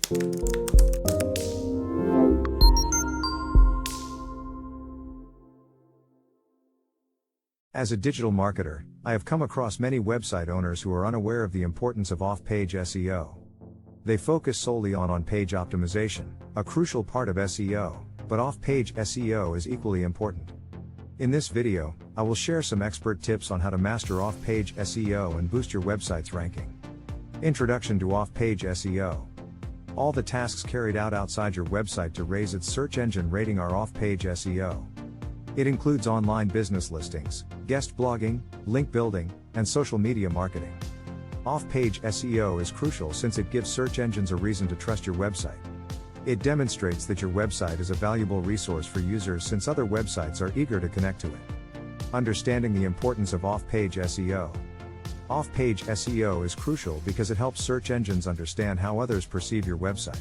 As a digital marketer, I have come across many website owners who are unaware of the importance of off-page SEO. They focus solely on on-page optimization, a crucial part of SEO, but off-page SEO is equally important. In this video, I will share some expert tips on how to master off-page SEO and boost your website's ranking. Introduction to off-page SEO. All the tasks carried out outside your website to raise its search engine rating are off-page SEO. It includes online business listings, guest blogging, link building, and social media marketing. Off-page SEO is crucial since it gives search engines a reason to trust your website. It demonstrates that your website is a valuable resource for users since other websites are eager to connect to it. Understanding the importance of off-page SEO. Off-page SEO is crucial because it helps search engines understand how others perceive your website.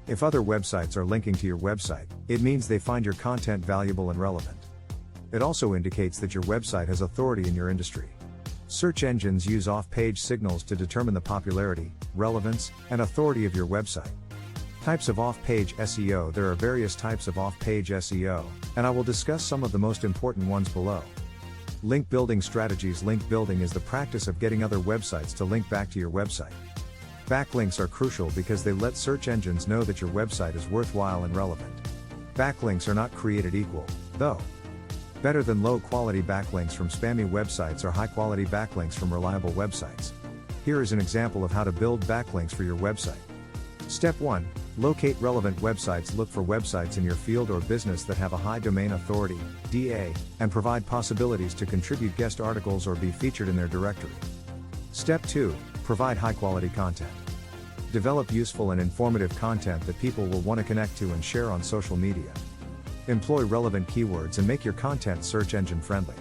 If other websites are linking to your website, it means they find your content valuable and relevant. It also indicates that your website has authority in your industry. Search engines use off-page signals to determine the popularity, relevance, and authority of your website. Types of off-page SEO. There are various types of off-page SEO, and I will discuss some of the most important ones below. Link building strategies. Link building is the practice of getting other websites to link back to your website. Backlinks are crucial because they let search engines know that your website is worthwhile and relevant. Backlinks are not created equal, though. Better than low-quality backlinks from spammy websites are high-quality backlinks from reliable websites. Here is an example of how to build backlinks for your website. Step 1. Locate relevant websites. Look for websites in your field or business that have a high domain authority, DA, and provide possibilities to contribute guest articles or be featured in their directory. Step 2. Provide high-quality content. Develop useful and informative content that people will want to connect to and share on social media. Employ relevant keywords and make your content search engine friendly.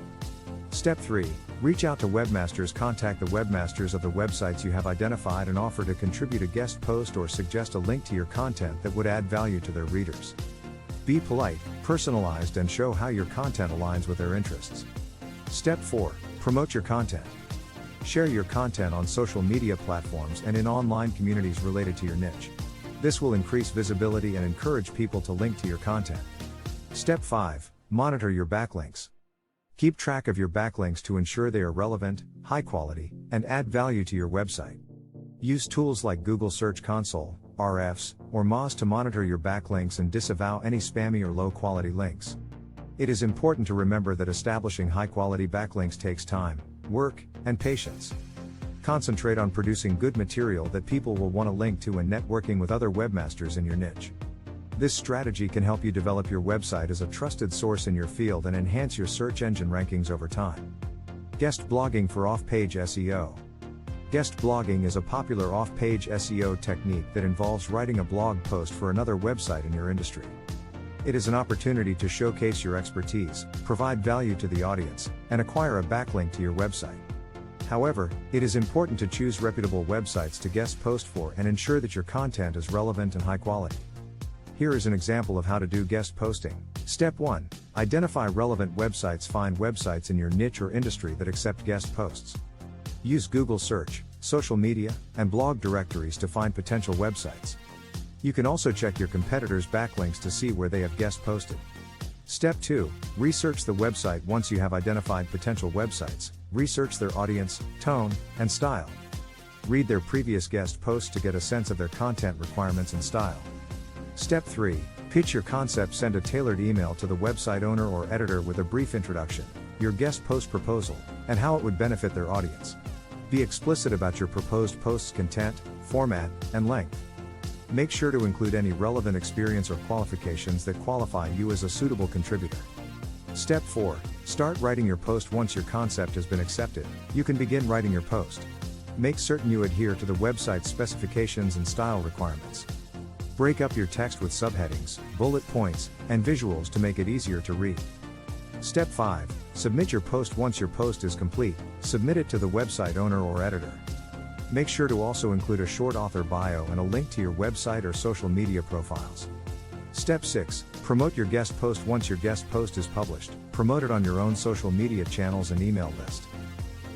Step 3. Reach out to webmasters. Contact the webmasters of the websites you have identified and offer to contribute a guest post or suggest a link to your content that would add value to their readers. Be polite, personalized, and show how your content aligns with their interests. Step 4. Promote your content. Share your content on social media platforms and in online communities related to your niche. This will increase visibility and encourage people to link to your content. Step 5. Monitor your backlinks. Keep track of your backlinks to ensure they are relevant, high quality, and add value to your website. Use tools like Google Search Console, RFs, or Moz to monitor your backlinks and disavow any spammy or low-quality links. It is important to remember that establishing high-quality backlinks takes time, work, and patience. Concentrate on producing good material that people will want to link to and networking with other webmasters in your niche. This strategy can help you develop your website as a trusted source in your field and enhance your search engine rankings over time. Guest blogging for off-page SEO. Guest blogging is a popular off-page SEO technique that involves writing a blog post for another website in your industry. It is an opportunity to showcase your expertise, provide value to the audience, and acquire a backlink to your website. However, it is important to choose reputable websites to guest post for and ensure that your content is relevant and high quality. Here is an example of how to do guest posting. Step 1. Identify relevant websites. Find websites in your niche or industry that accept guest posts. Use Google Search, social media, and blog directories to find potential websites. You can also check your competitors' backlinks to see where they have guest posted. Step 2. Research the website. Once you have identified potential websites, research their audience, tone, and style. Read their previous guest posts to get a sense of their content requirements and style. Step 3. Pitch your concept. Send a tailored email to the website owner or editor with a brief introduction, your guest post proposal, and how it would benefit their audience. Be explicit about your proposed post's content, format, and length. Make sure to include any relevant experience or qualifications that qualify you as a suitable contributor. Step 4. Start writing your post. Once your concept has been accepted, you can begin writing your post. Make certain you adhere to the website's specifications and style requirements. Break up your text with subheadings, bullet points, and visuals to make it easier to read. Step 5. Submit your post. Once your post is complete, submit it to the website owner or editor. Make sure to also include a short author bio and a link to your website or social media profiles. Step 6. Promote your guest post. Once your guest post is published, promote it on your own social media channels and email list.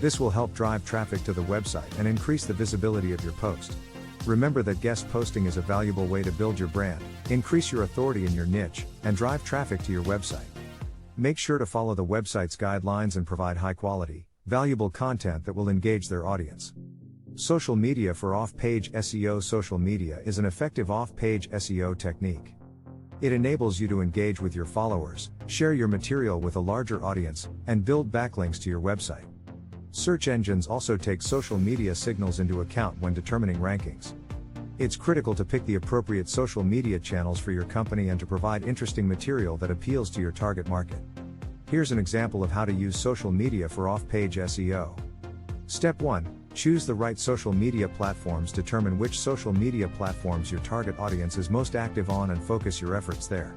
This will help drive traffic to the website and increase the visibility of your post. Remember that guest posting is a valuable way to build your brand, increase your authority in your niche, and drive traffic to your website. Make sure to follow the website's guidelines and provide high quality, valuable content that will engage their audience. Social media for off-page SEO. Social media is an effective off-page SEO technique. It enables you to engage with your followers, share your material with a larger audience, and build backlinks to your website. Search engines also take social media signals into account when determining rankings. It's critical to pick the appropriate social media channels for your company and to provide interesting material that appeals to your target market. Here's an example of how to use social media for off-page SEO. Step 1. Choose the right social media platforms. Determine which social media platforms your target audience is most active on and focus your efforts there.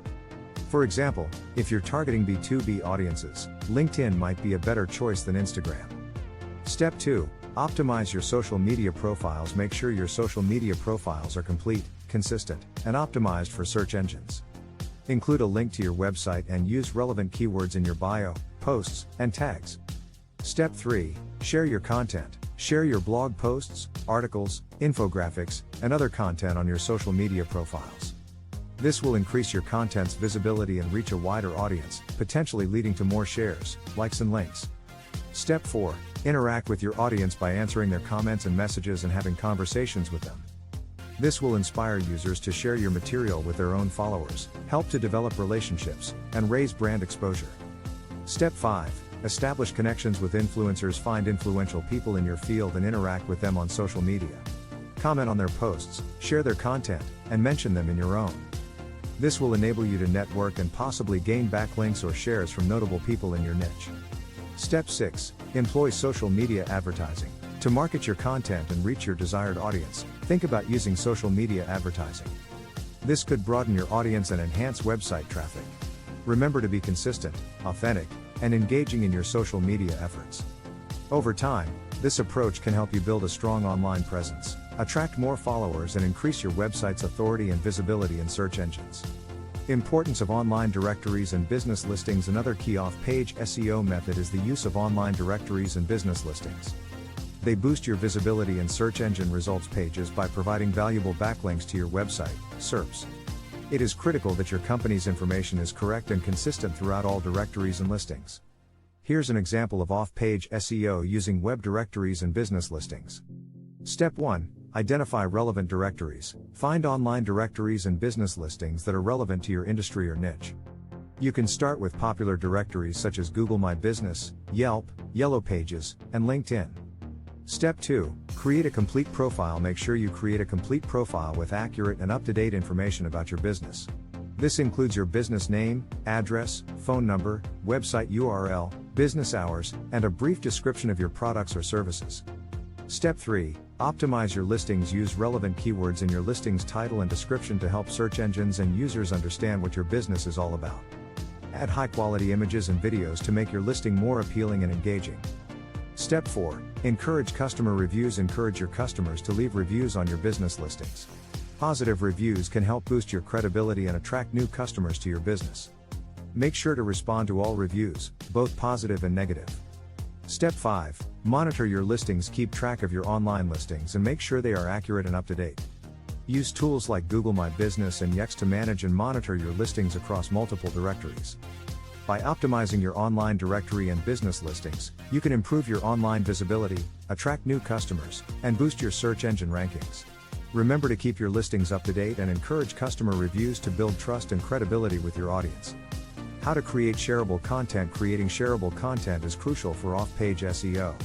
For example, if you're targeting B2B audiences, LinkedIn might be a better choice than Instagram. Step 2. Optimize your social media profiles. Make sure your social media profiles are complete, consistent, and optimized for search engines. Include a link to your website and use relevant keywords in your bio, posts, and tags. Step 3. Share your content. Share your blog posts, articles, infographics, and other content on your social media profiles. This will increase your content's visibility and reach a wider audience, potentially leading to more shares, likes, and links. Step 4. Interact with your audience by answering their comments and messages and having conversations with them. This will inspire users to share your material with their own followers, help to develop relationships, and raise brand exposure. Step 5. Establish connections with influencers. Find influential people in your field and interact with them on social media. Comment on their posts, share their content, and mention them in your own. This will enable you to network and possibly gain backlinks or shares from notable people in your niche. Step 6. Employ social media advertising. To market your content and reach your desired audience, think about using social media advertising. This could broaden your audience and enhance website traffic. Remember to be consistent, authentic, and engaging in your social media efforts. Over time, this approach can help you build a strong online presence, attract more followers, and increase your website's authority and visibility in search engines. Importance of online directories and business listings. Another key off-page SEO method is the use of online directories and business listings. They boost your visibility in search engine results pages by providing valuable backlinks to your website, SERPs. It is critical that your company's information is correct and consistent throughout all directories and listings. Here's an example of off-page SEO using web directories and business listings. Step 1. Identify relevant directories. Find online directories and business listings that are relevant to your industry or niche. You can start with popular directories such as Google My Business, Yelp, Yellow Pages, and LinkedIn. Step 2. Create a complete profile. Make sure you create a complete profile with accurate and up-to-date information about your business. This includes your business name, address, phone number, website URL, business hours, and a brief description of your products or services. Step 3. Optimize your listings. Use relevant keywords in your listings title and description to help search engines and users understand what your business is all about. Add high-quality images and videos to make your listing more appealing and engaging. Step 4. Encourage customer reviews. Encourage your customers to leave reviews on your business listings. Positive reviews can help boost your credibility and attract new customers to your business. Make sure to respond to all reviews, both positive and negative. Step 5. Monitor your listings. Keep track of your online listings and make sure they are accurate and up to date. Use tools like Google My Business and Yext to manage and monitor your listings across multiple directories. By optimizing your online directory and business listings, you can improve your online visibility, attract new customers, and boost your search engine rankings. Remember to keep your listings up to date and encourage customer reviews to build trust and credibility with your audience. How to create shareable content. Creating shareable content is crucial for off-page SEO.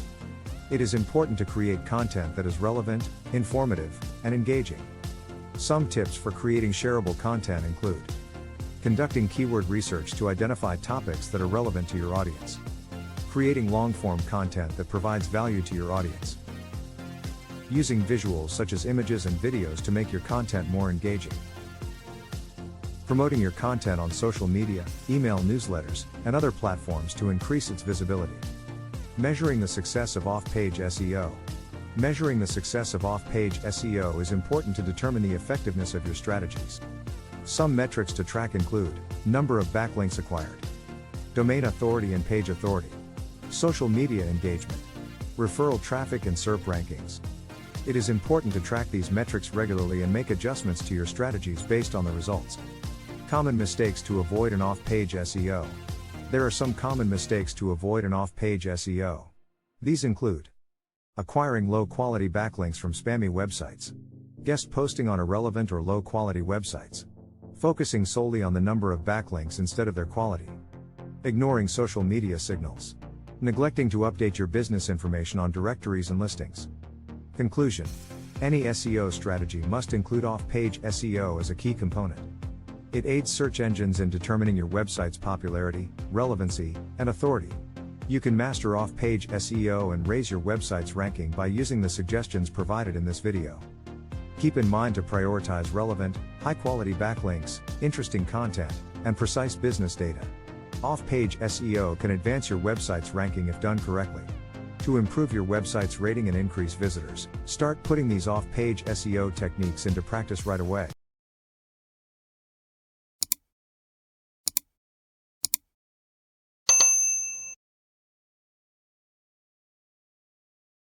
It is important to create content that is relevant, informative, and engaging. Some tips for creating shareable content include conducting keyword research to identify topics that are relevant to your audience, creating long-form content that provides value to your audience, using visuals such as images and videos to make your content more engaging, promoting your content on social media, email newsletters, and other platforms to increase its visibility. Measuring the success of off-page SEO. Measuring the success of off-page SEO is important to determine the effectiveness of your strategies. Some metrics to track include number of backlinks acquired, domain authority and page authority, social media engagement, referral traffic and SERP rankings. It is important to track these metrics regularly and make adjustments to your strategies based on the results. Common mistakes to avoid in off-page SEO. There are some common mistakes to avoid in off-page SEO. These include acquiring low-quality backlinks from spammy websites, guest posting on irrelevant or low-quality websites, focusing solely on the number of backlinks instead of their quality, ignoring social media signals, neglecting to update your business information on directories and listings. Conclusion: any SEO strategy must include off-page SEO as a key component. It aids search engines in determining your website's popularity, relevancy, and authority. You can master off-page SEO and raise your website's ranking by using the suggestions provided in this video. Keep in mind to prioritize relevant, high-quality backlinks, interesting content, and precise business data. Off-page SEO can advance your website's ranking if done correctly. To improve your website's rating and increase visitors, start putting these off-page SEO techniques into practice right away.